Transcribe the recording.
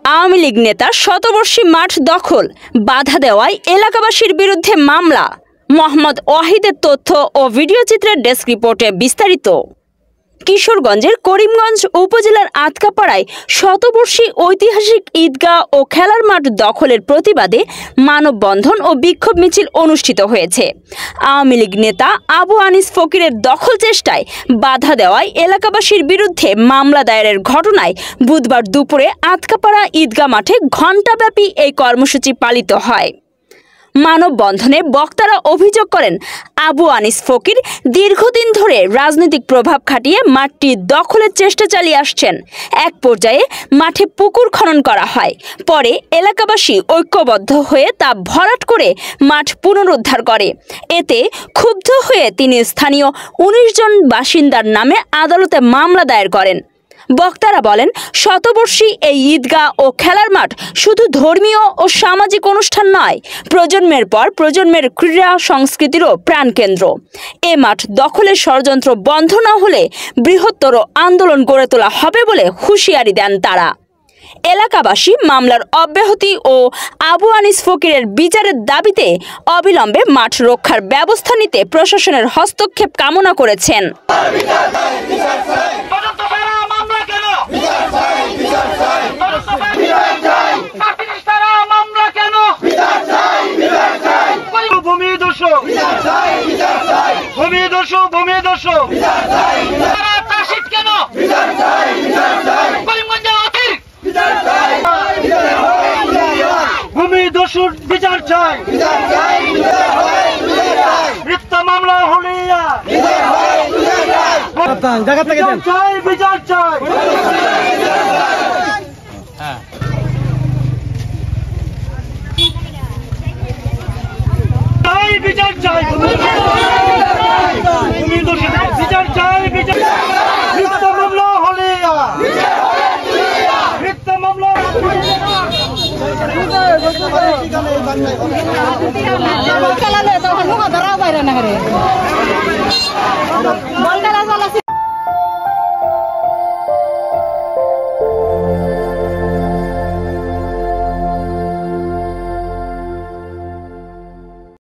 আওয়ামী লীগ নেতা শতবর্ষী মাঠ দখল বাধা দেওয়ায় এলাকাবাসীর বিরুদ্ধে মামলা। মোহাম্মদ ওয়াহিদের তথ্য ও ভিডিও চিত্রের ডেস্ক রিপোর্টে বিস্তারিত। কিশোরগঞ্জের করিমগঞ্জ উপজেলার আতকাপাড়ায় শতবর্ষী ঐতিহাসিক ঈদগাহ ও খেলার মাঠ দখলের প্রতিবাদে মানববন্ধন ও বিক্ষোভ মিছিল অনুষ্ঠিত হয়েছে। আওয়ামী লীগ নেতা আবু আনিস ফকিরের দখল চেষ্টায় বাধা দেওয়ায় এলাকাবাসীর বিরুদ্ধে মামলা দায়েরের ঘটনায় বুধবার দুপুরে আতকাপাড়া ঈদগাহ মাঠে ঘণ্টাব্যাপী এই কর্মসূচি পালিত হয়। মানববন্ধনে বক্তারা অভিযোগ করেন, আবু আনিস ফকির দীর্ঘদিন ধরে রাজনৈতিক প্রভাব খাটিয়ে মাঠটি দখলের চেষ্টা চালিয়ে আসছেন। এক পর্যায়ে মাঠে পুকুর খনন করা হয়। পরে এলাকাবাসী ঐক্যবদ্ধ হয়ে তা ভরাট করে মাঠ পুনরুদ্ধার করে। এতে ক্ষুব্ধ হয়ে তিনি স্থানীয় ১৯ জন বাসিন্দার নামে আদালতে মামলা দায়ের করেন। বক্তারা বলেন, শতবর্ষী এই ঈদগাহ ও খেলার মাঠ শুধু ধর্মীয় ও সামাজিক অনুষ্ঠান নয়, প্রজন্মের পর প্রজন্মের ক্রীড়া সংস্কৃতিরও প্রাণকেন্দ্র। এ মাঠ দখলের ষড়যন্ত্র বন্ধ না হলে বৃহত্তর আন্দোলন গড়ে তোলা হবে বলে হুঁশিয়ারি দেন তারা। এলাকাবাসী মামলার অব্যাহতি ও আবু আনিস ফকিরের বিচারের দাবিতে অবিলম্বে মাঠ রক্ষার ব্যবস্থা নিতে প্রশাসনের হস্তক্ষেপ কামনা করেছেন। বিচার চাই, মিথ্যা মামলা হলে বিচার চাই। বিচার চাই, বিচার চাই, মিথ্যা মামলা হলে মিথ্যা মামলা। তখন মুখ ধরা বাইরে না